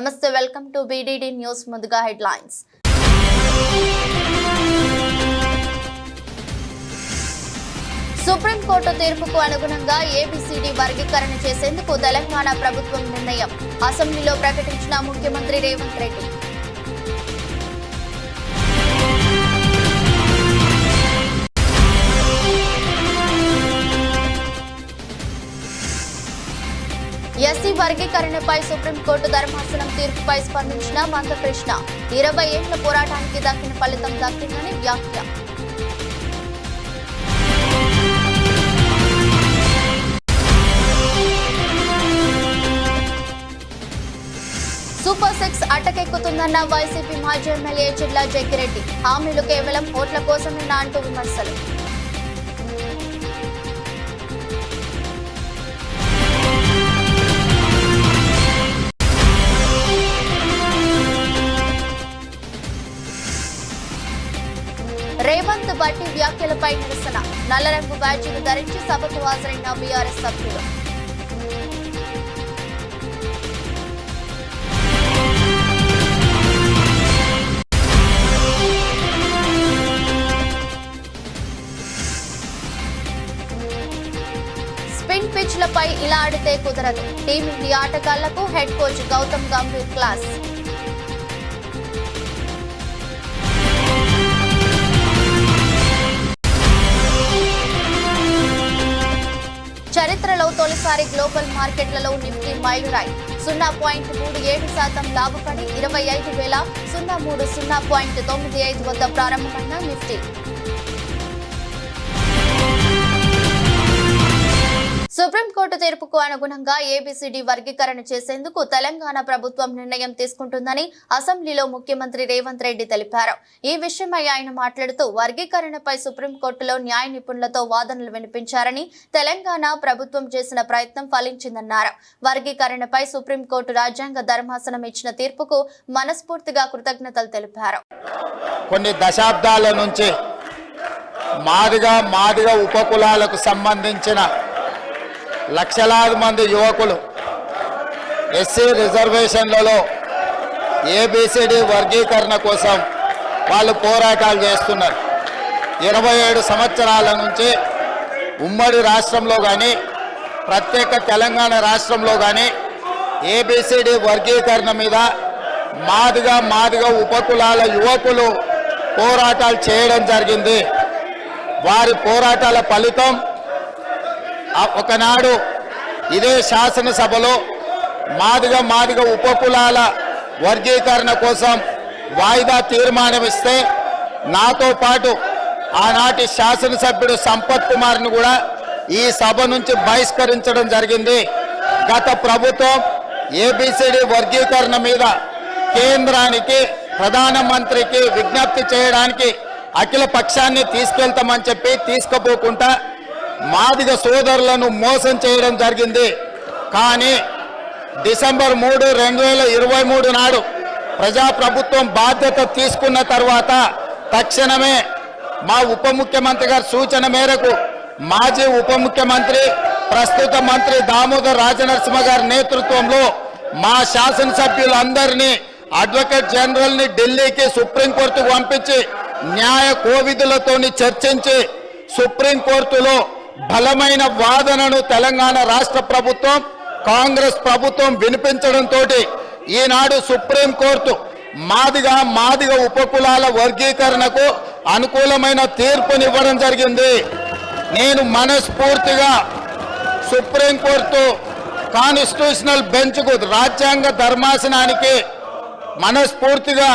నమస్తే, welcome to BDD news. ముందుగా headlines. Supreme court తీర్పుకు అనుగుణంగా ABCD వర్గీకరణ చేసేందుకు తెలంగాణ ప్రభుత్వం నిర్ణయం. అసెంబ్లీలో ప్రకటించిన ముఖ్యమంత్రి రేవంత్ రెడ్డి. ఎస్సీ వర్గీకరణపై సుప్రీంకోర్టు ధర్మాసనం తీర్పుపై స్పందించిన మందకృష్ణ. 20 ఏళ్ల పోరాటానికి దక్కిన ఫలితం దక్కిందని వ్యాఖ్య. సూపర్ 6 అటకెక్కుతుందన్న వైసీపీ మాజీ ఎమ్మెల్యే చిర్ల జగ్గిరెడ్డి. హామీలు కేవలం ఓట్ల కోసమేనా అంటూ విమర్శలు. రేవంత్ బట్టి వ్యాఖ్యలపై నిరసన. నల్లరంగు బ్యాడ్జీలు ధరించి సభకు హాజరైన బీఆర్ఎస్ సభ్యులు. స్పిన్ పిచ్లపై ఇలా ఆడితే కుదరదు. టీమిండియా ఆటగాళ్లకు head coach Gautam Gambhir class. చరిత్రలో తొలిసారి గ్లోబల్ మార్కెట్లలో నిఫ్టీ మైలురాయి. 0.37% లాభపడి 25,003.95 వద్ద ప్రారంభమైన నిఫ్టీ. సుప్రీంకోర్టు తీర్పుకు అనుగుణంగా ABCD వర్గీకరణ చేసేందుకు తెలంగాణ ప్రభుత్వం నిర్ణయం తీసుకుంటుందని అసెంబ్లీలో ముఖ్యమంత్రి రేవంత్ రెడ్డి తెలిపారు. ఈ విషయమై ఆయన మాట్లాడుతూ వర్గీకరణపై సుప్రీంకోర్టులో న్యాయ నిపుణులతో వాదనలు వినిపించారని, తెలంగాణ ప్రభుత్వం చేసిన ప్రయత్నం ఫలించిందన్నారు. వర్గీకరణపై సుప్రీంకోర్టు రాజ్యాంగ ధర్మాసనం ఇచ్చిన తీర్పుకు మనస్ఫూర్తిగా కృతజ్ఞతలు తెలిపారు. కొన్ని దశాబ్దాల నుంచి మాదిగ ఉపకులాలకు సంబంధించిన లక్షలాది మంది యువకులు ఎస్సీ రిజర్వేషన్లలో ABCD వర్గీకరణ కోసం వాళ్ళు పోరాటాలు చేస్తున్నారు. 27 సంవత్సరాల నుంచి ఉమ్మడి రాష్ట్రంలో కానీ ప్రత్యేక తెలంగాణ రాష్ట్రంలో కానీ ABCD వర్గీకరణ మీద మాదిగ ఉపకులాల యువకులు పోరాటాలు చేయడం జరిగింది. వారి పోరాటాల ఫలితం ఒకనాడు ఇదే శాసనసభలో మాదిగ ఉపకులాల వర్గీకరణ కోసం వాయిదా తీర్మానం ఇస్తే నాతో పాటు ఆనాటి శాసనసభ్యుడు సంపత్ కుమార్ను కూడా ఈ సభ నుంచి బహిష్కరించడం జరిగింది. గత ప్రభుత్వం ABCD వర్గీకరణ మీద కేంద్రానికి ప్రధానమంత్రికి విజ్ఞప్తి చేయడానికి అఖిల పక్షాన్ని తీసుకెళ్తామని చెప్పి తీసుకుపోకుండా మాదిగ సోదరులను మోసం చేయడం జరిగింది. కానీ డిసెంబర్ 3, 2023 నాడు ప్రజాప్రభుత్వం బాధ్యత తీసుకున్న తర్వాత తక్షణమే మా ఉప ముఖ్యమంత్రి గారి సూచన మేరకు మాజీ ఉప ముఖ్యమంత్రి ప్రస్తుత మంత్రి దామోదర్ రాజనరసింహ గారి నేతృత్వంలో మా శాసనసభ్యులందరినీ అడ్వకేట్ జనరల్ని ఢిల్లీకి సుప్రీంకోర్టుకు పంపించి న్యాయ కోవిధులతో చర్చించి సుప్రీంకోర్టులో బలమైన వాదనను తెలంగాణ రాష్ట్ర ప్రభుత్వం కాంగ్రెస్ ప్రభుత్వం వినిపించడంతో ఈనాడు సుప్రీంకోర్టు మాదిగ ఉపకులాల వర్గీకరణకు అనుకూలమైన తీర్పునివ్వడం జరిగింది. నేను మనస్ఫూర్తిగా సుప్రీంకోర్టు కాన్స్టిట్యూషనల్ బెంచ్కు రాజ్యాంగ ధర్మాసనానికి మనస్ఫూర్తిగా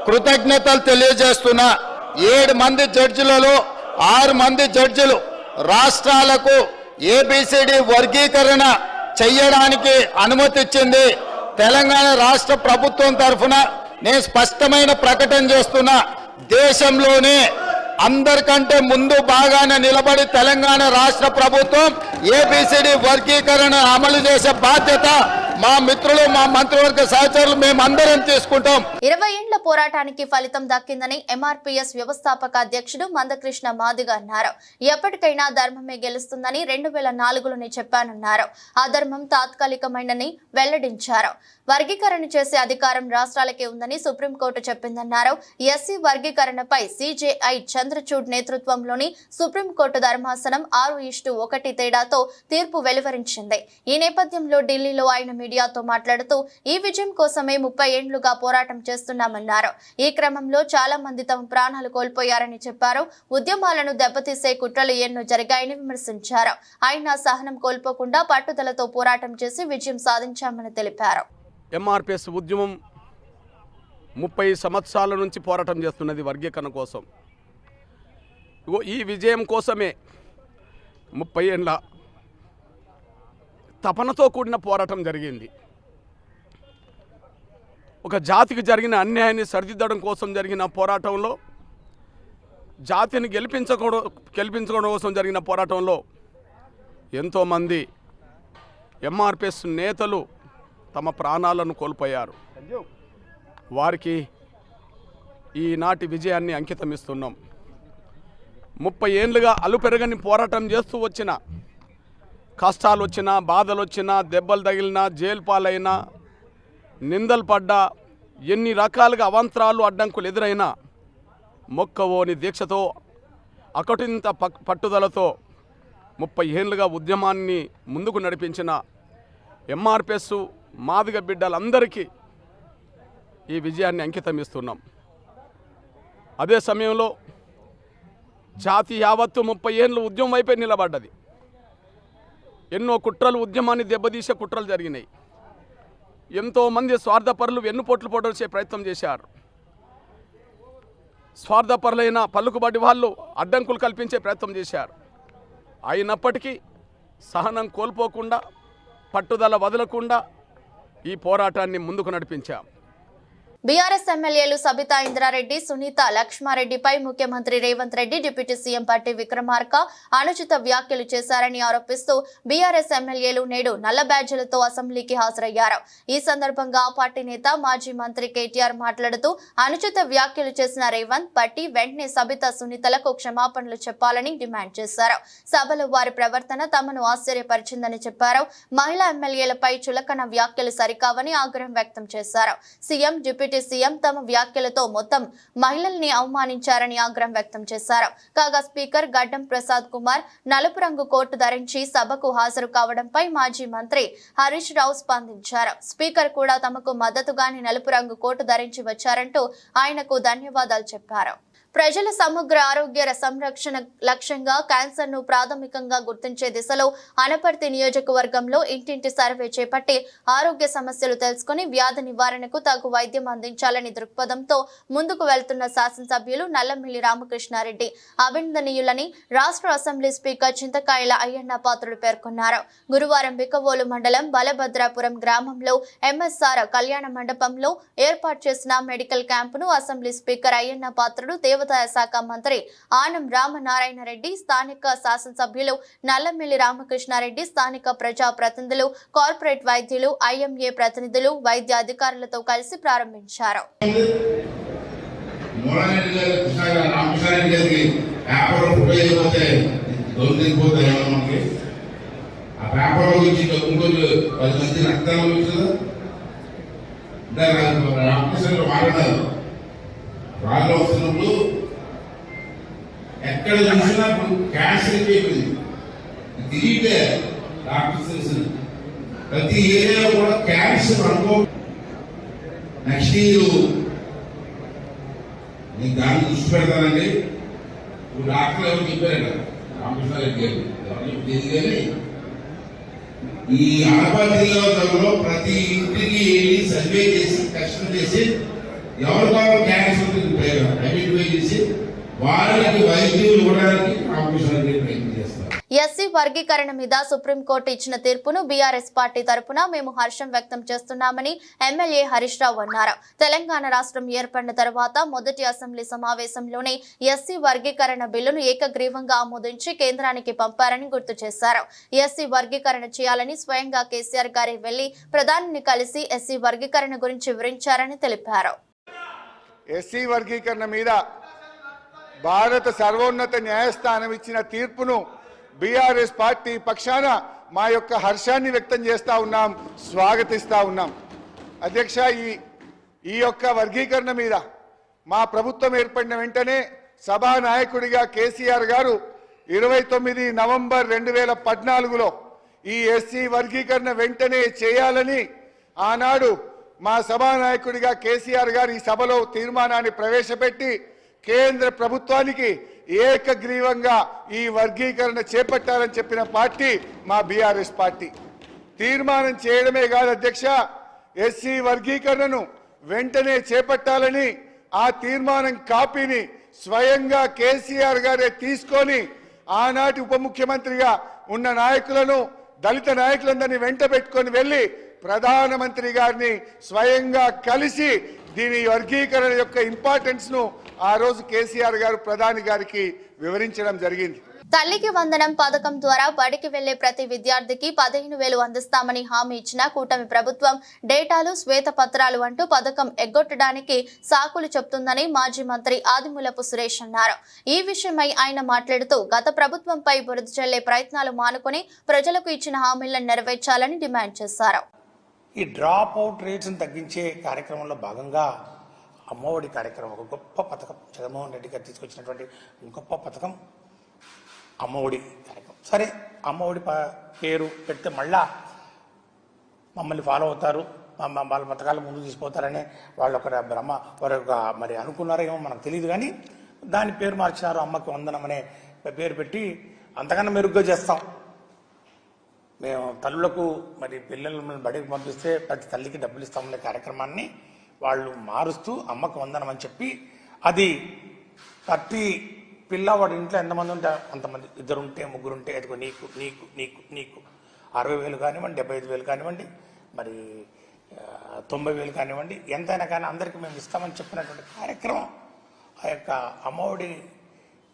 కృతజ్ఞతలు తెలియజేస్తున్నా. 7 మంది జడ్జిలలో 6 మంది జడ్జిలు రాష్ట్రాలకు ABCD వర్గీకరణ చెయ్యడానికి అనుమతి ఇచ్చింది. తెలంగాణ రాష్ట్ర ప్రభుత్వం తరఫున నేను స్పష్టమైన ప్రకటన చేస్తున్నా. దేశంలోనే అందరికంటే ముందు బాగానే నిలబడి తెలంగాణ రాష్ట్ర ప్రభుత్వం ABCD వర్గీకరణ అమలు చేసే బాధ్యత మా మిత్రులు, మా మంత్రివర్గ సహచరులు మేమందరం తీసుకుంటాం. 20 ఏళ్ల పోరాటానికి ఫలితం దక్కిందని ఎంఆర్పీఎస్ వ్యవస్థాపక అధ్యక్షుడు మందకృష్ణ మాదిగ అన్నారు. ఎప్పటికైనా ధర్మమే గెలుస్తుందని 2004లోనే చెప్పానన్నారు. ఆ ధర్మం తాత్కాలికమైనని వెల్లడించారు. వర్గీకరణ చేసే అధికారం రాష్ట్రాలకే ఉందని సుప్రీంకోర్టు చెప్పిందన్నారు. ఎస్సీ వర్గీకరణపై సిజేఐ చంద్రచూడ్ నేతృత్వంలోని సుప్రీంకోర్టు ధర్మాసనం 6:1 తేడాతో తీర్పు వెలువరించింది. ఈ నేపథ్యంలో ఢిల్లీలో ఆయన మీడియాతో మాట్లాడుతూ ఈ విజయం కోసమే 30 ఏండ్లుగా పోరాటం చేస్తున్నామన్నారు. ఈ క్రమంలో చాలా మంది తమ ప్రాణాలు కోల్పోయారని చెప్పారు. ఉద్యమాలను దెబ్బతీసే కుట్రలు ఎన్నో జరిగాయని విమర్శించారు. ఆయన సహనం కోల్పోకుండా పట్టుదలతో పోరాటం చేసి విజయం సాధించామని తెలిపారు. ఎంఆర్పిఎస్ ఉద్యమం 30 సంవత్సరాల నుంచి పోరాటం చేస్తున్నది వర్గీకరణ కోసం. ఈ విజయం కోసమే 30 ఏళ్ళ తపనతో కూడిన పోరాటం జరిగింది. ఒక జాతికి జరిగిన అన్యాయాన్ని సరిదిద్దడం కోసం జరిగిన పోరాటంలో, జాతిని గెలిపించుకోవడం కోసం జరిగిన పోరాటంలో ఎంతోమంది ఎంఆర్పిఎస్ నేతలు తమ ప్రాణాలను కోల్పోయారు. వారికి ఈనాటి విజయాన్ని అంకితం ఇస్తున్నాం. 30 ఏండ్లుగా అలుపెరగని పోరాటం చేస్తూ వచ్చిన, కష్టాలు వచ్చినా, బాధలు వచ్చినా, దెబ్బలు తగిలినా, జైలు పాలైనా, నిందలు పడ్డా, ఎన్ని రకాలుగా అవాంతరాలు అడ్డంకులు ఎదురైనా మొక్కవోని దీక్షతో, అకటింత పట్టుదలతో 30 ఏండ్లుగా ఉద్యమాన్ని ముందుకు నడిపించిన ఎంఆర్పిఎస్ మాదిగ బిడ్డలందరికీ ఈ విజయాన్ని అంకితం ఇస్తున్నాం. అదే సమయంలో జాతి యావత్తు 30 ఏళ్ళు ఉద్యమం వైపే నిలబడ్డది. ఎన్నో కుట్రలు, ఉద్యమాన్ని దెబ్బతీసే కుట్రలు జరిగినాయి. ఎంతోమంది స్వార్థపరులు వెన్నుపోట్లు పొడవచ్చే ప్రయత్నం చేశారు. స్వార్థపరులైన పలుకుబడి వాళ్ళు అడ్డంకులు కల్పించే ప్రయత్నం చేశారు. అయినప్పటికీ సహనం కోల్పోకుండా, పట్టుదల వదలకుండా ఈ పోరాటాన్ని ముందుకు నడిపించాం. బీఆర్ఎస్ ఎమ్మెల్యేలు సబితా ఇంద్రారెడ్డి, సునీత లక్ష్మారెడ్డిపై ముఖ్యమంత్రి రేవంత్ రెడ్డి, డిప్యూటీ సీఎం పట్టి విక్రమార్క అనుచిత వ్యాఖ్యలు చేశారని ఆరోపిస్తూ బీఆర్ఎస్ ఎమ్మెల్యేలు నేడు నల్ల బ్యాడ్జీలతో అసెంబ్లీకి హాజరయ్యారు. ఈ సందర్భంగా ఆ పార్టీ నేత మాజీ మంత్రి కేటీఆర్ మాట్లాడుతూ అనుచిత వ్యాఖ్యలు చేసిన రేవంత్, పట్టి వెంటనే సబితా, సునీతలకు క్షమాపణలు చెప్పాలని డిమాండ్ చేశారు. సభలో వారి ప్రవర్తన తమను ఆశ్చర్యపరిచిందని చెప్పారు. మహిళా ఎమ్మెల్యేలపై చులకన వ్యాఖ్యలు సరికావని ఆగ్రహం వ్యక్తం చేశారు. సీఎం, డిప్యూటీ సీఎం తమ వ్యాఖ్యలతో మొత్తం మహిళల్ని అవమానించారని ఆగ్రహం వ్యక్తం చేశారు. కాగా స్పీకర్ గడ్డం ప్రసాద్ కుమార్ నలుపు రంగు కోటు ధరించి సభకు హాజరు కావడంపై మాజీ మంత్రి హరీష్ రావు స్పందించారు. స్పీకర్ కూడా తమకు మద్దతుగానే నలుపు రంగు కోటు ధరించి వచ్చారంటూ ఆయనకు ధన్యవాదాలు చెప్పారు. ప్రజల సమగ్ర ఆరోగ్య సంరక్షణ లక్ష్యంగా క్యాన్సర్ ను ప్రాథమికంగా గుర్తించే దిశలో అనపర్తి నియోజకవర్గంలో ఇంటింటి సర్వే చేపట్టి ఆరోగ్య సమస్యలు తెలుసుకుని వ్యాధి నివారణకు తగు వైద్యం అందించాలని దృక్పథంతో ముందుకు వెళ్తున్న శాసనసభ్యులు నల్లమిల్లి రామకృష్ణారెడ్డి అభినందనీయులని రాష్ట్ర అసెంబ్లీ స్పీకర్ చింతకాయల అయ్యన్న పాత్రుడు పేర్కొన్నారు. గురువారం బికవోలు మండలం బలభద్రాపురం గ్రామంలో ఎంఎస్ఆర్ కళ్యాణ మండపంలో ఏర్పాటు చేసిన medical క్యాంపును assembly speaker Ayyanna Patrudu, దేవదాయ శాఖ మంత్రి ఆనం రామనారాయణ రెడ్డి, స్థానిక శాసనసభ్యులు నల్లమిల్లి రామకృష్ణారెడ్డి, స్థానిక ప్రజా ప్రతినిధులు, కార్పొరేట్ వైద్యులు, ఐఎంఏ ప్రతినిధులు, వైద్య అధికారులతో కలిసి ప్రారంభించారు. వాళ్ళు వస్తున్నప్పుడు ఎక్కడ చూసినా క్యాన్సర్ అయిపోయింది. తిరిగితే డాక్టర్స్ ప్రతి ఏరియాలో కూడా క్యాన్సర్ అనుకో. నెక్స్ట్ ఇయర్ నేను దాన్ని దృష్టి పెడతానండి. ఇప్పుడు డాక్టర్లు ఎవరు చెప్పారంట, రామకృష్ణ రెడ్డి గారు తెలియదు. కానీ ఈ అనపర్తి జిల్లాలో ప్రతి ఇంటికి వెళ్ళి సర్వే చేసి, టెస్ట్ చేసి ఎవరు కావాలి క్యాన్సర్ ఐడెంటిఫై చేసి వారికి వైద్యులు ఇవ్వడానికి రామకృష్ణ రెడ్డి ప్రయత్నం చేస్తారు. ఎస్సీ వర్గీకరణ మీద సుప్రీంకోర్టు ఇచ్చిన తీర్పును బీఆర్ఎస్ పార్టీ తరపున మేము హర్షం వ్యక్తం చేస్తున్నామని ఎమ్మెల్యే హరీష్ రావు అన్నారు. తెలంగాణ రాష్ట్రం ఏర్పడిన తర్వాత మొదటి అసెంబ్లీ సమావేశంలోనే ఎస్సీ వర్గీకరణ బిల్లును ఏకగ్రీవంగా ఆమోదించి కేంద్రానికి పంపారని గుర్తు చేశారు. ఎస్సీ వర్గీకరణ చేయాలని స్వయంగా కేసీఆర్ గారే వెళ్లి ప్రధానిని కలిసి ఎస్సీ వర్గీకరణ గురించి వివరించారని తెలిపారు. ఎస్సీ వర్గీకరణ మీద భారత సర్వోన్నత న్యాయస్థానం ఇచ్చిన తీర్పును బీఆర్ఎస్ పార్టీ పక్షాన మా యొక్క హర్షాన్ని వ్యక్తం చేస్తూ ఉన్నాం, స్వాగతిస్తూ ఉన్నాం. అధ్యక్ష, ఈ యొక్క వర్గీకరణ మీద మా ప్రభుత్వం ఏర్పడిన వెంటనే సభానాయకుడిగా కేసీఆర్ గారు 29 నవంబర్ 2014లో ఈ ఎస్సీ వర్గీకరణ వెంటనే చేయాలని ఆనాడు మా సభానాయకుడిగా కేసీఆర్ గారు ఈ సభలో తీర్మానాన్ని ప్రవేశపెట్టి కేంద్ర ప్రభుత్వానికి ఏకగ్రీవంగా ఈ వర్గీకరణ చేపట్టాలని చెప్పిన పార్టీ మా బీఆర్ఎస్ పార్టీ. తీర్మానం చేయడమే కాదు అధ్యక్ష, ఎస్సీ వర్గీకరణను వెంటనే చేపట్టాలని ఆ తీర్మానం కాపీని స్వయంగా కేసీఆర్ గారే తీసుకొని ఆనాటి ఉప ముఖ్యమంత్రిగా ఉన్న నాయకులను, దళిత నాయకులందరినీ వెంట పెట్టుకొని వెళ్లి ప్రధానమంత్రి గారిని స్వయంగా కలిసి దీని వర్గీకరణ యొక్క ఇంపార్టెన్స్ ను ఆ రోజు కేసీఆర్ గారు ప్రధాని గారికి వివరించడం జరిగింది. తల్లికి వందనం పథకం ద్వారా బడికి వెళ్లే ప్రతి విద్యార్థికి 15,000 అందిస్తామని హామీ ఇచ్చిన కూటమి ప్రభుత్వం డేటాలు, శ్వేతపత్రాలు అంటూ పథకం ఎగ్గొట్టడానికి సాకులు చెప్తుందని మాజీ మంత్రి ఆదిమూలపు సురేష్ అన్నారు. ఈ విషయమై ఆయన మాట్లాడుతూ గత ప్రభుత్వంపై బురద చల్లే ప్రయత్నాలు మానుకొని ప్రజలకు ఇచ్చిన హామీలను నెరవేర్చాలని డిమాండ్ చేశారు. ఈ డ్రాప్ అవుట్ రేట్స్ తగ్గించే కార్యక్రమంలో భాగంగా అమ్మఒడి కార్యక్రమం ఒక గొప్ప పథకం, జగన్మోహన్ రెడ్డి గారు తీసుకొచ్చినటువంటి గొప్ప పథకం అమ్మఒడి కార్యక్రమం. సరే, అమ్మఒడి పేరు పెడితే మళ్ళా మమ్మల్ని ఫాలో అవుతారు, వాళ్ళ పథకాలు ముందుకు తీసుకుపోతారని వాళ్ళు ఒక భ్రమ వారు మరి అనుకున్నారేమో మనకు తెలియదు. కానీ దాని పేరు మార్చినారు, అమ్మకి వందనం అనే పేరు పెట్టి అంతకన్నా మెరుగ్గా చేస్తాం. మేము తల్లులకు మరి పిల్లలను బడికి పంపిస్తే ప్రతి తల్లికి డబ్బులు ఇస్తామనే కార్యక్రమాన్ని వాళ్ళు మారుస్తూ అమ్మకు వందనం అని చెప్పి, అది ప్రతి పిల్లవాడి ఇంట్లో ఎంతమంది ఉంటే అంతమంది, 2 ఉంటే 3 ఉంటే అదిగో నీకు నీకు నీకు నీకు 60,000 కానివ్వండి, 75,000 కానివ్వండి, మరి 90,000 కానివ్వండి, ఎంతైనా కానీ అందరికీ మేము ఇస్తామని చెప్పినటువంటి కార్యక్రమం. ఆ యొక్క అమ్మఒడి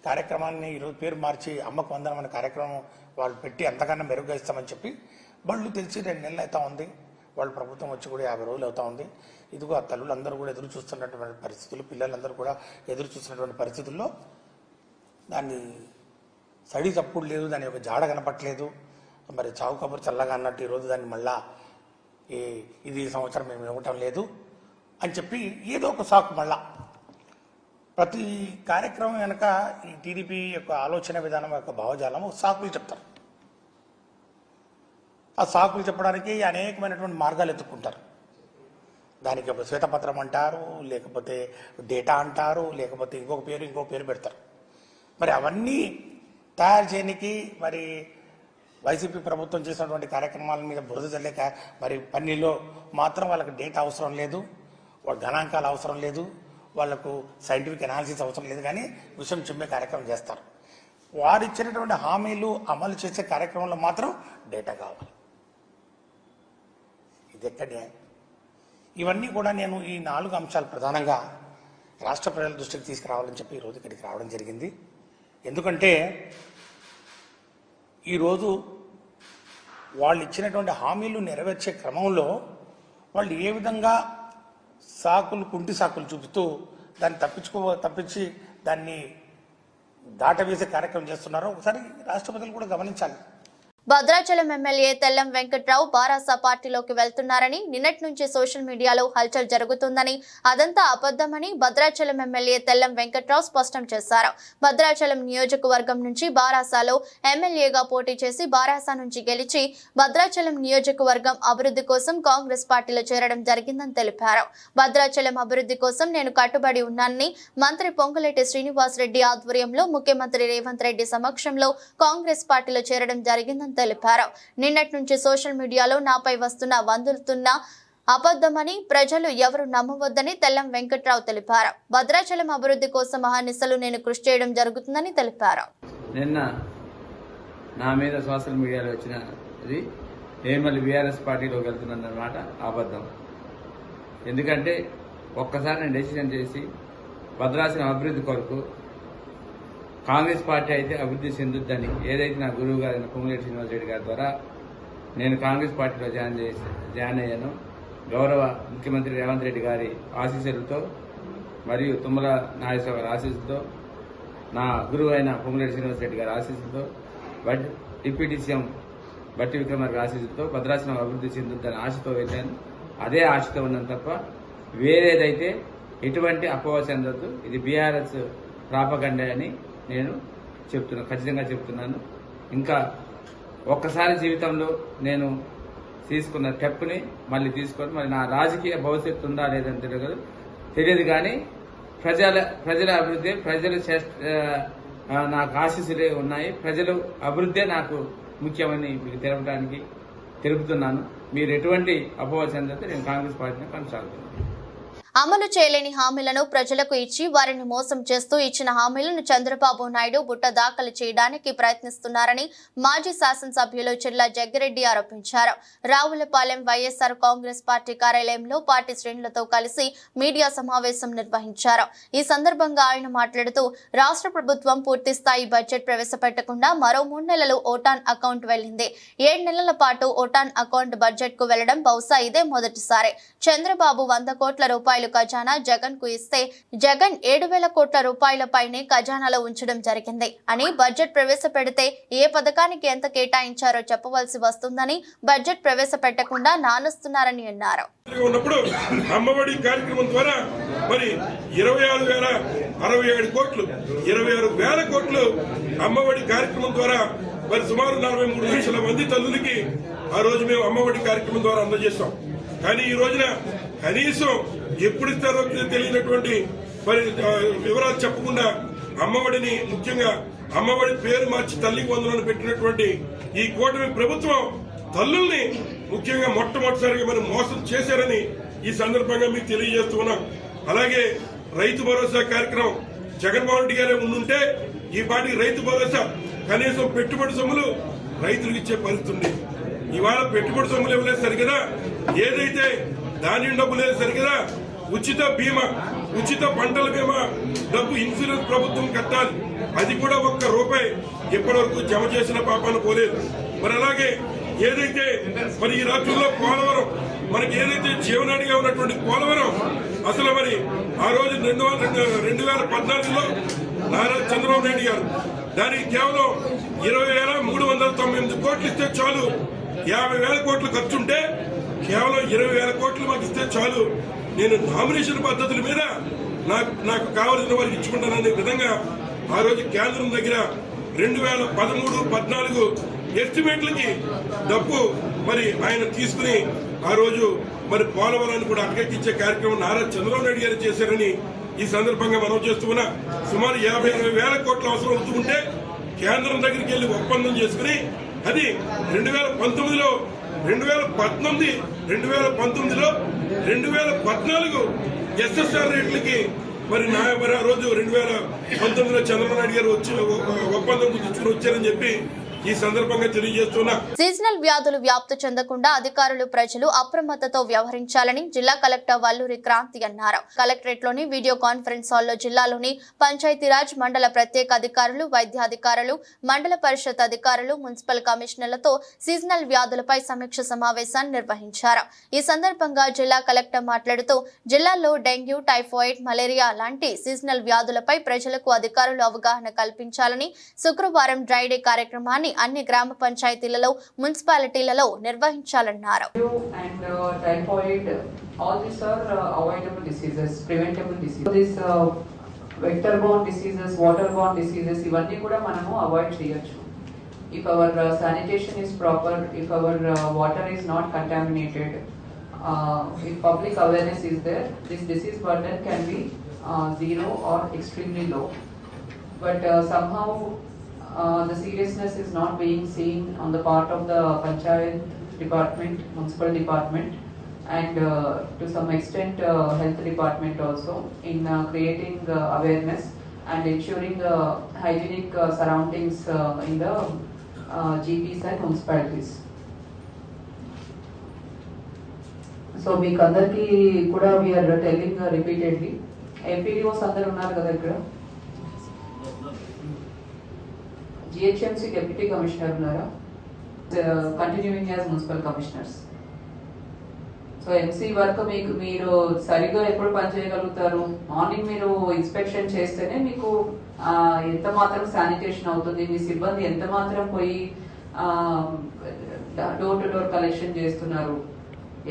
కార్యక్రమాన్ని ఈరోజు పేరు మార్చి అమ్మకు వందనం అనే కార్యక్రమం వాళ్ళు పెట్టి అంతకన్నా మెరుగ్గా ఇస్తామని చెప్పి బళ్ళు తెలిసి 2 నెలలు అవుతా ఉంది. వాళ్ళు ప్రభుత్వం వచ్చి కూడా 50 రోజులు అవుతా ఉంది. ఇదిగో ఆ తల్లులందరూ కూడా ఎదురు చూస్తున్నటువంటి పరిస్థితులు, పిల్లలందరూ కూడా ఎదురు చూస్తున్నటువంటి పరిస్థితుల్లో దాన్ని సడి తప్పుడు లేదు, దాని యొక్క జాడ కనపట్లేదు. మరి చావు కబురు చల్లగా అన్నట్టు ఈరోజు దాన్ని మళ్ళా ఇది సంవత్సరం మేము ఇవ్వటం లేదు అని చెప్పి ఏదో ఒక సాకు మళ్ళా ప్రతి కార్యక్రమం వెనక ఈ టీడీపీ యొక్క ఆలోచన విధానం యొక్క భావజాలం సాకులు చెప్తారు. ఆ సాకులు చెప్పడానికి అనేకమైనటువంటి మార్గాలు ఎత్తుక్కుంటారు. దానికి ఒక శ్వేతపత్రం అంటారు, లేకపోతే డేటా అంటారు, లేకపోతే ఇంకొక పేరు పెడతారు. మరి అవన్నీ తయారు చేయడానికి మరి వైసీపీ ప్రభుత్వం చేసినటువంటి కార్యక్రమాల మీద బురద చల్లే మరి పన్నీలో మాత్రం వాళ్ళకి డేటా అవసరం లేదు, వాళ్ళ గణాంకాలు అవసరం లేదు, వాళ్లకు సైంటిఫిక్ అనాలిసిస్ అవసరం లేదు. కానీ విషయం చెప్పే కార్యక్రమం చేస్తారు. వారు ఇచ్చినటువంటి హామీలు అమలు చేసే కార్యక్రమంలో మాత్రం డేటా కావాలి. ఇది ఎక్కడే? ఇవన్నీ కూడా నేను ఈ 4 అంశాలు ప్రధానంగా రాష్ట్ర ప్రజల దృష్టికి తీసుకురావాలని చెప్పి ఈరోజు ఇక్కడికి రావడం జరిగింది. ఎందుకంటే ఈరోజు వాళ్ళు ఇచ్చినటువంటి హామీలు నెరవేర్చే క్రమంలో వాళ్ళు ఏ విధంగా కుంటి సాకులు చూపుతూ దాన్ని తప్పించి దాన్ని దాటవేసే కార్యక్రమం చేస్తున్నారో ఒకసారి రాష్ట్ర ప్రజలు కూడా గమనించాలి. భద్రాచలం ఎమ్మెల్యే తెల్లం వెంకట్రావు బారాస పార్టీలోకి వెళ్తున్నారని నిన్నటి నుంచి సోషల్ మీడియాలో హల్చల్ జరుగుతుందని, అదంతా అబద్ధమని భద్రాచలం ఎమ్మెల్యే తెల్లం వెంకట్రావు స్పష్టం చేశారు. భద్రాచలం నియోజకవర్గం నుంచి బారాసాలో ఎమ్మెల్యేగా పోటీ చేసి బారాస నుంచి గెలిచి భద్రాచలం నియోజకవర్గం అభివృద్ధి కోసం కాంగ్రెస్ పార్టీలో చేరడం జరిగిందని తెలిపారు. భద్రాచలం అభివృద్ధి కోసం నేను కట్టుబడి ఉన్నానని మంత్రి పొంగులేటి శ్రీనివాసరెడ్డి ఆధ్వర్యంలో ముఖ్యమంత్రి రేవంత్ రెడ్డి సమక్షంలో కాంగ్రెస్ పార్టీలో చేరడం జరిగిందని తెలిపారు. నిన్నటి నుంచి సోషల్ మీడియాలో నాపై వందుతున్న అబద్ధమని ప్రజలు ఎవరు నమ్మవద్దని తెల్లం వెంకట్రావు తెలిపారు. భద్రాచలం అభివృద్ధి కోసం అహర్నిశలు నేను కృషి చేయడం జరుగుతుందని తెలిపారు. నిన్న నా మీద సోషల్ మీడియాలో వచ్చినది నేను మళ్ళీ బీఆర్ఎస్ పార్టీలోకి వెళ్తున్నానన్నమాట అబద్ధం. ఎందుకంటే ఒక్కసారి నేను డెసిషన్ చేసి భద్రాచలం అభివృద్ధి కొరకు కాంగ్రెస్ పార్టీ అయితే అభివృద్ధి చెందుద్దని ఏదైతే నా గురువు గారైన పొంగులేటి శ్రీనివాసరెడ్డి గారి ద్వారా నేను కాంగ్రెస్ పార్టీలో జాయిన్ అయ్యాను. గౌరవ ముఖ్యమంత్రి రేవంత్ రెడ్డి గారి ఆశీస్సులతో మరియు తుమ్మల నాగేశ్వర గారి ఆశీస్సుతో, నా గురువు అయిన పొంగులేటి శ్రీనివాసరెడ్డి గారి ఆశీస్సుతో, డిప్యూటీ సీఎం బట్టి విక్రమార్క ఆశీస్సుతో భద్రాచలం అభివృద్ధి చెందుతుందని ఆశతో వెళ్ళాను. అదే ఆశతో ఉన్నాను తప్ప వేరేదైతే ఎటువంటి అపోహ చెందొద్దు. ఇది బీఆర్ఎస్ ప్రాపగండే అని నేను ఖచ్చితంగా చెప్తున్నాను. ఇంకా ఒక్కసారి జీవితంలో నేను తీసుకున్న స్టెప్ని మళ్ళీ తీసుకొని మరి నా రాజకీయ భవిష్యత్తు ఉందా లేదని తెలియదు కానీ ప్రజల అభివృద్ధి, నాకు ఆశీస్సులే ఉన్నాయి. ప్రజలు అభివృద్ధే నాకు ముఖ్యమని మీకు తెలుపుతున్నాను. మీరు ఎటువంటి అపోహ చెందితే నేను కాంగ్రెస్ పార్టీని కొనసాగుతున్నాను. అమలు చేయలేని హామీలను ప్రజలకు ఇచ్చి వారిని మోసం చేస్తూ ఇచ్చిన హామీలను చంద్రబాబు నాయుడు బుట్ట దాఖలు చేయడానికి ప్రయత్నిస్తున్నారని మాజీ శాసనసభ్యులు చిర్ల జగ్గిరెడ్డి ఆరోపించారు. రావులపాలెం వైఎస్ఆర్ కాంగ్రెస్ పార్టీ కార్యాలయంలో పార్టీ శ్రేణులతో కలిసి మీడియా సమావేశం నిర్వహించారు. ఈ సందర్భంగా ఆయన మాట్లాడుతూ రాష్ట్ర ప్రభుత్వం పూర్తి స్థాయి బడ్జెట్ ప్రవేశపెట్టకుండా మరో 3 నెలలు ఓటాన్ అకౌంట్ వెళ్లింది. 7 నెలల పాటు ఓటాన్ అకౌంట్ బడ్జెట్ కు వెళ్లడం బహుశా ఇదే మొదటిసారి. చంద్రబాబు 100 కోట్ల రూపాయలు ఖజానా జగన్ కు ఇస్తే జగన్ 7,000 కోట్ల రూపాయలపైనే ఖజానాలో ఉంచడం జరిగింది అని, బడ్జెట్ ప్రవేశపెడితే ఏ పథకానికి ఎంత కేటాయించారో చెప్పవలసి వస్తుందని బడ్జెట్ ప్రవేశపెట్టకుండా నానుస్తున్నారని అన్నారు. అమ్మఒడి కార్యక్రమం ద్వారా మరి 26,067 కోట్లు 26,000 కోట్లు అమ్మఒడి కార్యక్రమం ద్వారా మరి సుమారు 43 లక్షల మంది తల్లులకి ఆ రోజు మేము అమ్మఒడి కార్యక్రమం ద్వారా అందజేస్తాం. కానీ ఈ రోజున కనీసం ఎప్పుడు ఇస్తారో తెలియనటువంటి మరి వివరాలు చెప్పకుండా అమ్మఒడిని, ముఖ్యంగా అమ్మఒడి పేరు మార్చి తల్లికి వందనాలు పెట్టినటువంటి ఈ కూటమి ప్రభుత్వం తల్లుల్ని ముఖ్యంగా మొట్టమొదటిసారిగా మనం మోసం చేశారని ఈ సందర్భంగా మీకు తెలియజేస్తున్నాం. అలాగే రైతు భరోసా కార్యక్రమం జగన్మోహన్ రెడ్డి గారే ఉండుంటే ఈ పాటికి రైతు భరోసా కనీసం పెట్టుబడి సొమ్ములు రైతులకు ఇచ్చే పరిస్థితి ఉంది. ఇవాళ పెట్టుబడి సొమ్ములు ఇవ్వలేదు సరిగదా, ఏదైతే ధాన్యం డబ్బు లేదు సరిగదా, ఉచిత బీమా, ఉచిత పంటల బీమా డబ్బు ఇన్సూరెన్స్ ప్రభుత్వం కట్టాలి. అది కూడా ₹1 ఇప్పటి వరకు జమ చేసిన పాపాను పోలేదు. మరి అలాగే ఏదైతే మరి ఈ రాష్ట్రంలో పోలవరం మనకి ఏదైతే జీవనాడిగా ఉన్నటువంటి పోలవరం అసలు మరి ఆ రోజు 2014లో నారా చంద్రబాబు నాయుడు గారు దానికి కేవలం 20,398 కోట్లు ఇస్తే చాలు, 50,000 కోట్లు ఖర్చుంటే కేవలం 20,000 కోట్లు మాకు ఇస్తే చాలు, నేను నామినేషన్ పద్ధతుల మీద నాకు కావలసిన వారికి ఇచ్చుకుంటాననే విధంగా ఆ రోజు కేంద్రం దగ్గర 2013-14 ఎస్టిమేట్లకి డబ్బు మరి ఆయన తీసుకుని ఆ రోజు మరి పోలవరాన్ని కూడా అటకెక్కించే కార్యక్రమం నారా చంద్రబాబు నాయుడు గారు చేశారని ఈ సందర్భంగా మనం చేస్తున్నా. సుమారు 50,000 కోట్ల అవసరం అవుతుంటే కేంద్రం దగ్గరికి వెళ్లి ఒప్పందం చేసుకుని అది 2019లో 2014 ఎస్ఎస్ఆర్ రేట్లకి మరి ఆ రోజు 2019లో చంద్రబాబు నాయుడు గారు వచ్చి ఒప్పందం కుదుర్చుకుని వచ్చారని చెప్పి ఈ సందర్భంగా తెలియజేస్తున్నా. సీజనల్ వ్యాధులు వ్యాప్తి చెందకుండా అధికారులు, ప్రజలు అప్రమత్తతో వ్యవహరించాలని జిల్లా కలెక్టర్ వల్లూరి క్రాంతి అన్నారు. కలెక్టరేట్ లోని వీడియో కాన్ఫరెన్స్ హాల్లో జిల్లాలోని పంచాయతీరాజ్ మండల ప్రత్యేక అధికారులు, వైద్యాధికారులు, మండల పరిషత్ అధికారులు, మున్సిపల్ కమిషనర్లతో సీజనల్ వ్యాధులపై సమీక్ష సమావేశాన్ని నిర్వహించారు. ఈ సందర్భంగా జిల్లా కలెక్టర్ మాట్లాడుతూ జిల్లాలో డెంగ్యూ, టైఫాయిడ్, మలేరియా లాంటి సీజనల్ వ్యాధులపై ప్రజలకు అధికారులు అవగాహన కల్పించాలని శుక్రవారం డ్రై డే కార్యక్రమాన్ని అన్ని గ్రామ పంచాయతీలలో, మున్సిపాలిటీలలో నిర్వహించాలన్నారు. Vector-borne diseases, water-borne diseases, ఇవన్నీ కూడా మనము అవాయిడ్ చేయొచ్చు. If our sanitation is proper, if our water is not contaminated, if public awareness is there, this disease burden can be zero or extremely low. But somehow the seriousness is not being seen on the part of the Panchayat department, municipal department, and to some extent health department also in creating awareness and ensuring hygienic surroundings in the GPs and municipalities. So మీకు అందరికీ కూడా we are telling repeatedly, MPDOs అందరూ ఉన్నారు కదా ఇక్కడ, GHMC Deputy Commissioner Nara, continuing as Municipal Commissioners. So MC work మీరు సరిగ్గా ఎప్పుడు పనిచేయగలుగుతారు? మార్నింగ్ మీరు ఇన్స్పెక్షన్ చేస్తేనే మీకు ఎంత మాత్రం శానిటేషన్ అవుతుంది, మీ సిబ్బంది ఎంత మాత్రం పోయి డోర్ టు డోర్ కలెక్షన్ చేస్తున్నారు,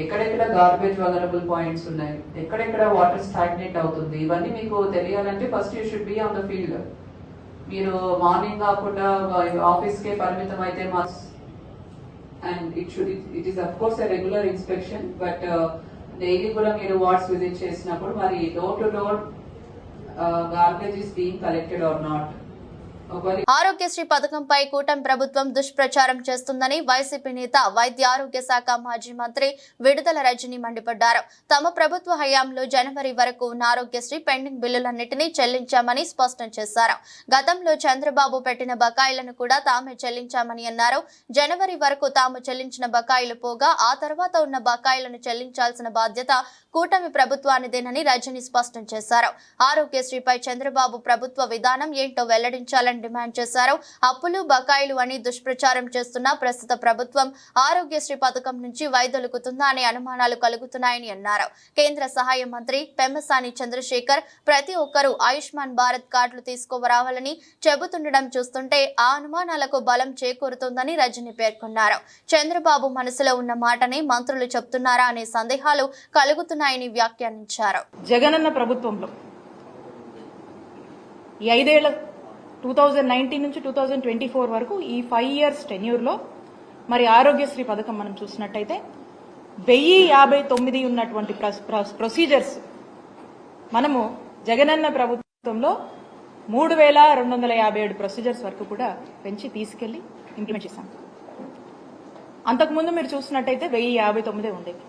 ఎక్కడెక్కడ గార్బేజ్ వలరబుల్ పాయింట్స్ ఉన్నాయి, ఎక్కడెక్కడ వాటర్ స్టాగ్నేట్ అవుతుంది, ఇవన్నీ మీకు తెలియాలంటే first you should be on the field. మీరు మార్నింగ్ కాకుండా ఆఫీస్కే పరిమితం అయితే and it is of course regular inspection, but daily కూడా మీరు వార్డ్స్ విజిట్ చేసినప్పుడు మరి door to door garbage is being collected or not. Aarogyasri పథకంపై కూటమి ప్రభుత్వం దుష్ప్రచారం చేస్తుందని వైసీపీ నేత వైద్య ఆరోగ్య శాఖ మాజీ మంత్రి విడుదల రజని మండిపడ్డారు. తమ ప్రభుత్వ హయాంలో జనవరి వరకు ఉన్న ఆరోగ్యశ్రీ పెండింగ్ బిల్లులన్నింటినీ చెల్లించామని స్పష్టం చేశారు. గతంలో చంద్రబాబు పెట్టిన బకాయిలను కూడా తామే చెల్లించామని అన్నారు. జనవరి వరకు తాము చెల్లించిన బకాయిలు పోగా ఆ తర్వాత ఉన్న బకాయిలను చెల్లించాల్సిన బాధ్యత కూటమి ప్రభుత్వానిదేనని రజని స్పష్టం చేశారు. ఆరోగ్యశ్రీపై చంద్రబాబు ప్రభుత్వ విధానం ఏంటో వెల్లడించాలని డిమాండ్ చేశారు. అప్పులు బకాయిలు అని దుష్ప్రచారం చేస్తున్న ప్రస్తుత ప్రభుత్వం ఆరోగ్యశ్రీ పథకం నుంచి వైదొలుగుతుందా అనే అనుమానాలు కలుగుతున్నాయని అన్నారు. కేంద్ర సహాయ మంత్రి పెమ్మసాని చంద్రశేఖర్ ప్రతి ఒక్కరూ ఆయుష్మాన్ భారత్ కార్డులు తీసుకురావాలని చెబుతుండడం చూస్తుంటే ఆ అనుమానాలకు బలం చేకూరుతుందని రజని పేర్కొన్నారు. చంద్రబాబు మనసులో ఉన్న మాటని మంత్రులు చెప్తున్నారా అనే సందేహాలు కలుగుతున్నాయని వ్యాఖ్యానించారు. జగనన్న ప్రభుత్వంలో ఈ 5 ఏళ్ల 2019 నుంచి 2024 వరకు ఈ 5 years టెన్యూర్లో మరి ఆరోగ్యశ్రీ పథకం మనం చూసినట్టయితే 1059 ఉన్నటువంటి ప్రొసీజర్స్ మనము జగనన్న ప్రభుత్వంలో 3257 ప్రొసీజర్స్ వరకు కూడా పెంచి తీసుకెళ్లి ఇంప్లిమెంట్ చేశాం. అంతకుముందు మీరు చూసినట్టయితే 1059 ఉండేది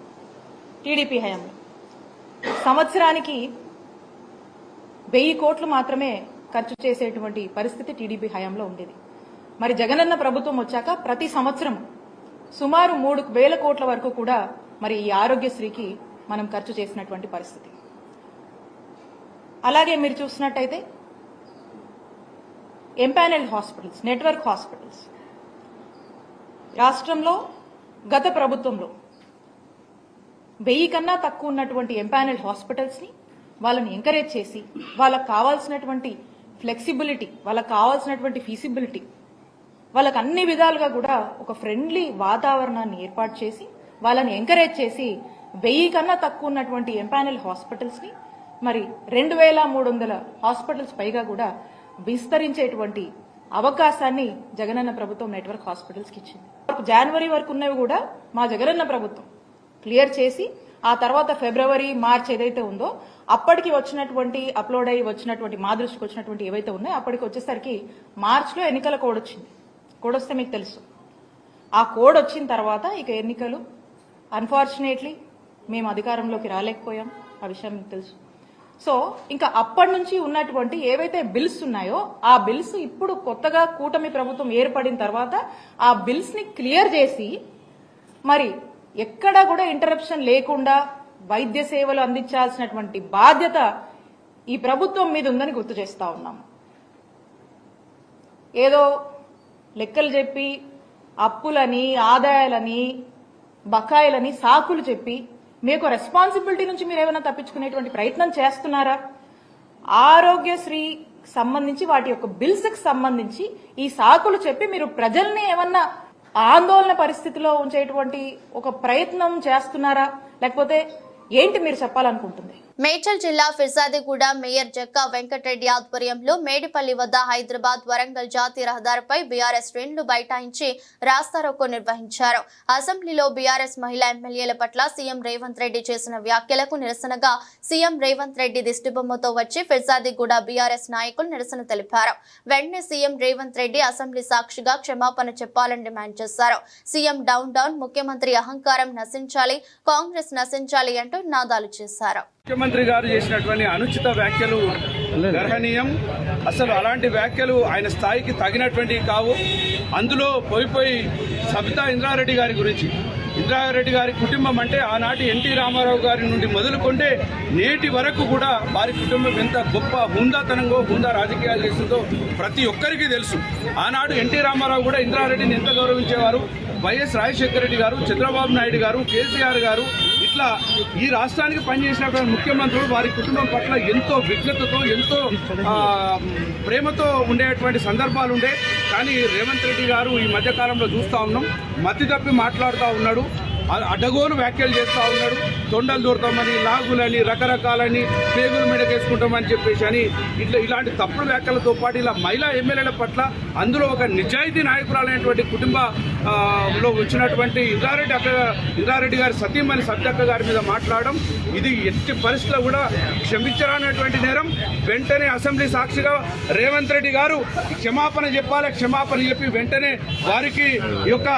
టీడీపీ హయాంలో. సంవత్సరానికి 1000 కోట్లు మాత్రమే ఖర్చు చేసేటువంటి పరిస్థితి టీడీపీ హయాంలో ఉండేది. మరి జగనన్న ప్రభుత్వం వచ్చాక ప్రతి సంవత్సరం సుమారు 3000 కోట్ల వరకు కూడా మరి ఈ ఆరోగ్యశ్రీకి మనం ఖర్చు చేసినటువంటి పరిస్థితి. అలాగే మీరు చూసినట్టయితే ఎంపానెల్డ్ హాస్పిటల్స్, నెట్వర్క్ హాస్పిటల్స్ రాష్ట్రంలో గత ప్రభుత్వంలో 1000 కన్నా తక్కువ ఉన్నటువంటి ఎంపానెల్డ్ హాస్పిటల్స్ ని వాళ్ళని ఎంకరేజ్ చేసి వాళ్ళకు కావాల్సినటువంటి ఫ్లెక్సిబిలిటీ, వాళ్ళకు కావాల్సినటువంటి ఫీజిబిలిటీ, వాళ్ళకు అన్ని విధాలుగా కూడా ఒక ఫ్రెండ్లీ వాతావరణాన్ని ఏర్పాటు చేసి వాళ్ళని ఎంకరేజ్ చేసి 1000 కన్నా తక్కువ ఉన్నటువంటి ఎంపానెల్ హాస్పిటల్స్ ని మరి 2300 హాస్పిటల్స్ పైగా కూడా విస్తరించేటువంటి అవకాశాన్ని జగనన్న ప్రభుత్వం నెట్వర్క్ హాస్పిటల్స్ కి ఇచ్చింది. జనవరి వరకు ఉన్నవి కూడా మా జగనన్న ప్రభుత్వం క్లియర్ చేసి ఆ తర్వాత ఫిబ్రవరి, మార్చ్ ఏదైతే ఉందో అప్పటికి వచ్చినటువంటి అప్లోడ్ అయ్యి వచ్చినటువంటి మా దృష్టికి వచ్చినటువంటి ఏవైతే ఉన్నాయో అప్పటికి వచ్చేసరికి మార్చ్లో ఎన్నికల కోడ్ వచ్చింది. కోడ్ వస్తే మీకు తెలుసు. ఆ కోడ్ వచ్చిన తర్వాత ఇక ఎన్నికలు అన్ఫార్చునేట్లీ మేము అధికారంలోకి రాలేకపోయాం. ఆ విషయం మీకు తెలుసు. సో ఇంకా అప్పటి నుంచి ఉన్నటువంటి ఏవైతే బిల్స్ ఉన్నాయో ఆ బిల్స్ ఇప్పుడు కొత్తగా కూటమి ప్రభుత్వం ఏర్పడిన తర్వాత ఆ బిల్స్ ని క్లియర్ చేసి మరి ఎక్కడా కూడా ఇంటరప్షన్ లేకుండా వైద్య సేవలు అందించాల్సినటువంటి బాధ్యత ఈ ప్రభుత్వం మీద ఉందని గుర్తు చేస్తా ఉన్నాం. ఏదో లెక్కలు చెప్పి అప్పులని, ఆదాయాలని, బకాయిలని సాకులు చెప్పి మీకు రెస్పాన్సిబిలిటీ నుంచి మీరు ఏమైనా తప్పించుకునేటువంటి ప్రయత్నం చేస్తున్నారా? ఆరోగ్యశ్రీ సంబంధించి వాటి యొక్క బిల్స్ కి సంబంధించి ఈ సాకులు చెప్పి మీరు ప్రజల్ని ఏమన్నా ఆందోళన పరిస్థితిలో ఉంచేటువంటి ఒక ప్రయత్నం చేస్తున్నారా, లేకపోతే ఏంటి మీరు చెప్పాలనుకుంటుంది? మేడ్చల్ జిల్లా ఫిర్జాదిగూడ మేయర్ జక్కా వెంకటరెడ్డి ఆధ్వర్యంలో మేడిపల్లి వద్ద హైదరాబాద్ వరంగల్ జాతీయ రహదారిపై బీఆర్ఎస్ శ్రేణులు బైఠాయించి రాస్తారోకో నిర్వహించారు. అసెంబ్లీలో బీఆర్ఎస్ మహిళా ఎమ్మెల్యేల పట్ల సీఎం రేవంత్ రెడ్డి చేసిన వ్యాఖ్యలకు నిరసనగా సీఎం రేవంత్ రెడ్డి దిష్టిబొమ్మతో వచ్చి ఫిర్జాదిగూడ బీఆర్ఎస్ నాయకులు నిరసన తెలిపారు. వెంటనే సీఎం రేవంత్ రెడ్డి అసెంబ్లీ సాక్షిగా క్షమాపణ చెప్పాలని డిమాండ్ చేశారు. సీఎం డౌన్ డౌన్, ముఖ్యమంత్రి అహంకారం నశించాలి, కాంగ్రెస్ నశించాలి అంటూ నినాదాలు చేశారు. ముఖ్యమంత్రి గారు చేసినటువంటి అనుచిత వ్యాఖ్యలు గర్హనీయం. అసలు అలాంటి వ్యాఖ్యలు ఆయన స్థాయికి తగినటువంటివి కావు. అందులో పోయి సబితా ఇంద్రారెడ్డి గారి గురించి, ఇంద్రారెడ్డి గారి కుటుంబం అంటే ఆనాటి ఎన్టీ రామారావు గారి నుండి మొదలుకుంటే నేటి వరకు కూడా వారి కుటుంబం ఎంత గొప్ప హుందాతనంగా హుందా రాజకీయాలు చేస్తుందో ప్రతి ఒక్కరికి తెలుసు. ఆనాడు ఎన్టీ రామారావు కూడా ఇంద్రారెడ్డిని ఎంత గౌరవించేవారు. వైఎస్ రాజశేఖర రెడ్డి గారు, చంద్రబాబు నాయుడు గారు, కేసీఆర్ గారు ఇట్లా ఈ రాష్ట్రానికి పనిచేసినటువంటి ముఖ్యమంత్రులు వారి కుటుంబం పట్ల ఎంతో విఘ్నతతో ఎంతో ప్రేమతో ఉండేటువంటి సందర్భాలు ఉండే. కానీ రేవంత్ రెడ్డి గారు ఈ మధ్యకాలంలో చూస్తూ ఉన్నాం, మతి తప్పి మాట్లాడుతూ ఉన్నాడు, అడ్డగోలు వ్యాఖ్యలు చేస్తూ ఉన్నాడు. తొండలు దూరతామని, లాగులని, రకరకాలని, పేగులు మీదకేసుకుంటామని చెప్పేసి అని ఇలాంటి తప్పుడు వ్యాఖ్యలతో పాటు ఇలా మహిళా ఎమ్మెల్యేల పట్ల, అందులో ఒక నిజాయితీ నాయకురాలైనటువంటి కుటుంబంలో వచ్చినటువంటి ఇంద్రారెడ్డి గారి సతీమణి సత్యక్క గారి మీద మాట్లాడడం ఇది ఎట్టి పరిస్థితుల్లో కూడా క్షమించరానటువంటి నేరం. వెంటనే అసెంబ్లీ సాక్షిగా రేవంత్ రెడ్డి గారు క్షమాపణ చెప్పాలి. క్షమాపణ చెప్పి వెంటనే వారికి ఈ యొక్క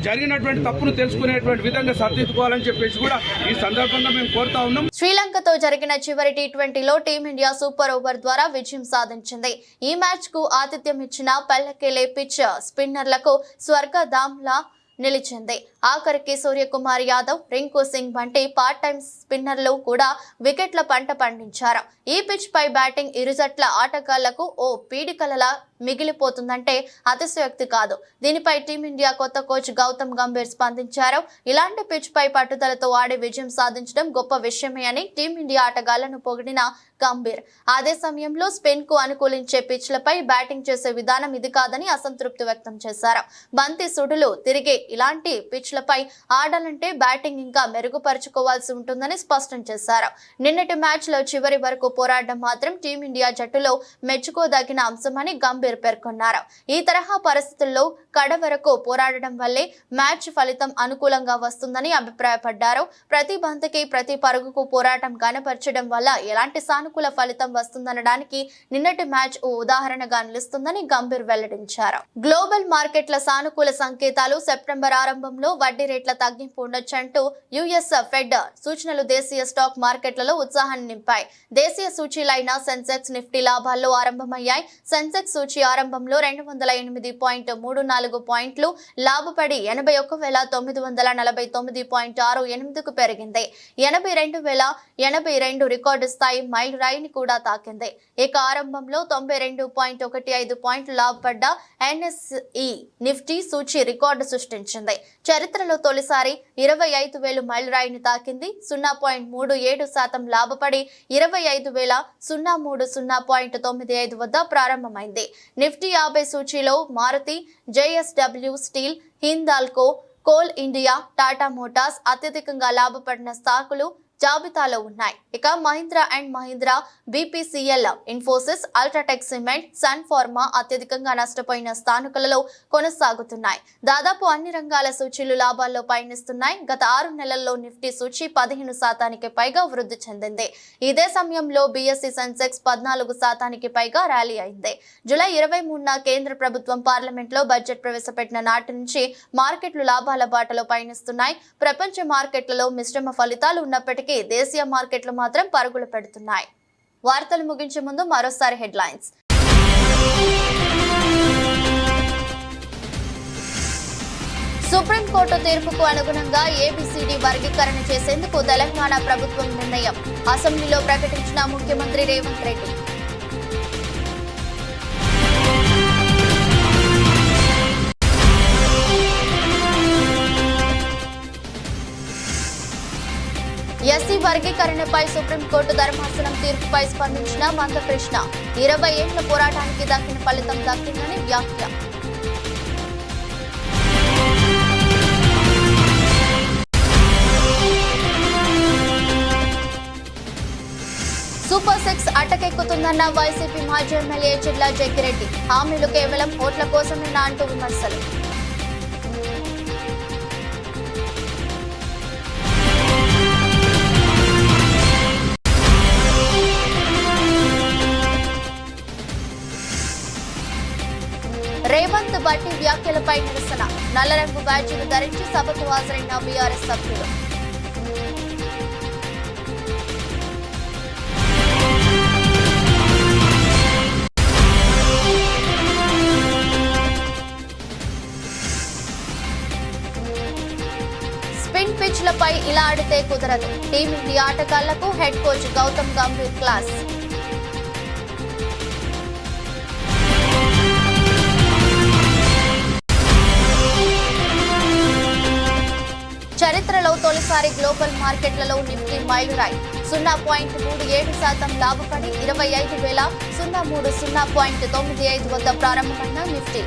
జరిగినటువంటి తప్పును తెలుసుకునేటువంటి విధంగా సరిదిద్దుకోవాలని చెప్పేసి కూడా ఈ సందర్భంగా మేము కోరుతా ఉన్నాం. శ్రీలంకతో జరిగిన చివరి టీ20లో టీమిండియా సూపర్ ఓవర్ ద్వారా విజయం సాధించింది. ఈ మ్యాచ్ కు ఆతిథ్యం ఇచ్చిన పల్లెకెలే పిచ్ స్పిన్నర్లకు స్వర్గధామ్లా నిలిచింది. ఆఖరికి సూర్యకుమార్ యాదవ్, రింకు సింగ్ వంటి పార్ట్ టైం స్పిన్నర్లు కూడా వికెట్ల పంట పండించారు. ఈ పిచ్ పై బ్యాటింగ్ ఇరు జట్ల ఆటగాళ్లకు ఓ పీడికలలా మిగిలిపోతుందంటే అతిశయోక్తి కాదు. దీనిపై టీమిండియా కొత్త కోచ్ గౌతమ్ గంభీర్ స్పందించారు. ఇలాంటి పిచ్ పై పట్టుదలతో ఆడి విజయం సాధించడం గొప్ప విషయమే అని టీమిండియా ఆటగాళ్లను పొగిడిన గంభీర్, అదే సమయంలో స్పిన్ కు అనుకూలించే పిచ్లపై బ్యాటింగ్ చేసే విధానం ఇది కాదని అసంతృప్తి వ్యక్తం చేశారు. బంతి సుడులు తిరిగే ఇలాంటి పిచ్లపై ఆడాలంటే బ్యాటింగ్ ఇంకా మెరుగుపరుచుకోవాల్సి ఉంటుందని స్పష్టం చేశారు. నిన్నటి మ్యాచ్ లో చివరి వరకు పోరాడడం మాత్రం టీమిండియా జట్టులో మెచ్చుకోదగిన అంశమని గంభీర్ పేర్కొన్నారు. ఈ తరహా పరిస్థితుల్లో కడ వరకు పోరాడడం వల్లే మ్యాచ్ ఫలితం అనుకూలంగా వస్తుందని అభిప్రాయపడ్డారు. ప్రతి బంతికి, ప్రతి పరుగుకు పోరాటం కనపరచడం వల్ల ఎలాంటి సానుకూల ఫలితం వస్తుందనడానికి నిన్నటి మ్యాచ్ ఓ ఉదాహరణగా నిలుస్తుందని గంభీర్ వెల్లడించారు. గ్లోబల్ మార్కెట్ల సానుకూల సంకేతాలు, సెప్టెంబర్ ఆరంభంలో వడ్డీ రేట్ల తగ్గింపు ఉండొచ్చంటూ యుఎస్ ఫెడ్ సూచనలు దేశీయ స్టాక్ మార్కెట్లలో ఉత్సాహాన్ని నింపాయి. దేశీయ సూచీలైన సెన్సెక్స్, నిఫ్టీ లాభాల్లో ఆరంభమయ్యాయి. సెన్సెక్స్ సూచీ ఆరంభంలో 208.34 పాయింట్లు లాభపడి 81,949.68కు పెరిగింది. 82,082 రికార్డు స్థాయి మైల్ రాయిని కూడా తాకింది. ఇక ఆరంభంలో 92.15 పాయింట్లు లాభపడ్డ ఎన్ఎస్ఈ నిఫ్టీ సూచీ రికార్డు సృష్టించింది. చరిత్రలో తొలిసారి 25,000 మైల్ రాయిని తాకింది. 0.37% లాభపడి 25,030.95 వద్ద ప్రారంభమైంది. నిఫ్టీ 50 సూచీలో Maruti, JSW steel, Hindalco, Coal India, Tata Motors అత్యధికంగా లాభపడిన స్టాకులు జాబితాలో ఉన్నాయి. ఇక Mahindra and Mahindra, BPCL, Infosys, UltraTech cement, Sun Pharma అత్యధికంగా నష్టపోయిన స్థానికులలో కొనసాగుతున్నాయి. దాదాపు అన్ని రంగాల సూచీలు లాభాల్లో పయనిస్తున్నాయి. గత 6 నెలల్లో నిఫ్టీ సూచీ 15% పైగా వృద్ధి చెందింది. ఇదే సమయంలో బీఎస్సీ సెన్సెక్స్ 14% పైగా ర్యాలీ అయింది. జూలై 23న కేంద్ర ప్రభుత్వం పార్లమెంట్లో బడ్జెట్ ప్రవేశపెట్టిన నాటి నుంచి మార్కెట్లు లాభాల బాటలో పయనిస్తున్నాయి. ప్రపంచ మార్కెట్లలో మిశ్రమ ఫలితాలు ఉన్నప్పటికీ దేశీయ మార్కెట్లు మాత్రం పరుగులు పెడుతున్నాయి. వార్తలు ముగించే ముందు మరోసారి హెడ్లైన్స్. సుప్రీంకోర్టు తీర్పుకు అనుగుణంగా ఏబిసిడి వర్గీకరణ చేసేందుకు తెలంగాణ ప్రభుత్వం నిర్ణయం. అసెంబ్లీలో ప్రకటించిన ముఖ్యమంత్రి రేవంత్ రెడ్డి. ఎస్సీ వర్గీకరణపై సుప్రీంకోర్టు ధర్మాసనం తీర్పుపై స్పందించిన మందకృష్ణ. 20 ఏళ్ల పోరాటానికి దక్కిన ఫలితం దక్కిందని వ్యాఖ్య. సూపర్ 6 అటకెక్కుతుందన్న వైసీపీ మాజీ ఎమ్మెల్యే చిర్లా జగ్గిరెడ్డి. హామీలు కేవలం ఓట్ల కోసమేనా అంటూ విమర్శలు. రేవంత్ బట్టి వ్యాఖ్యలపై నిరసన. నల్లరంగు బ్యాడ్జీలు ధరించి సభకు హాజరైన బీఆర్ఎస్ సభ్యులు. స్పిన్ పిచ్లపై ఇలా ఆడితే కుదరదు. టీమిండియా ఆటగాళ్లకు head coach Gautam Gambhir class. చరిత్రలో తొలిసారి గ్లోబల్ గ్లోబల్ మార్కెట్లలో నిఫ్టీ మైలురాయి 0.37% లాభపడి 25,003.95 వద్ద ప్రారంభమైన నిఫ్టీ.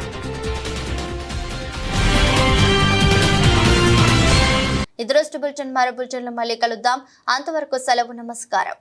ఇది రోజు బులెటిన్. మరో బులెటిన్లో మళ్ళీ కలుద్దాం. అంతవరకు సెలవు. నమస్కారం.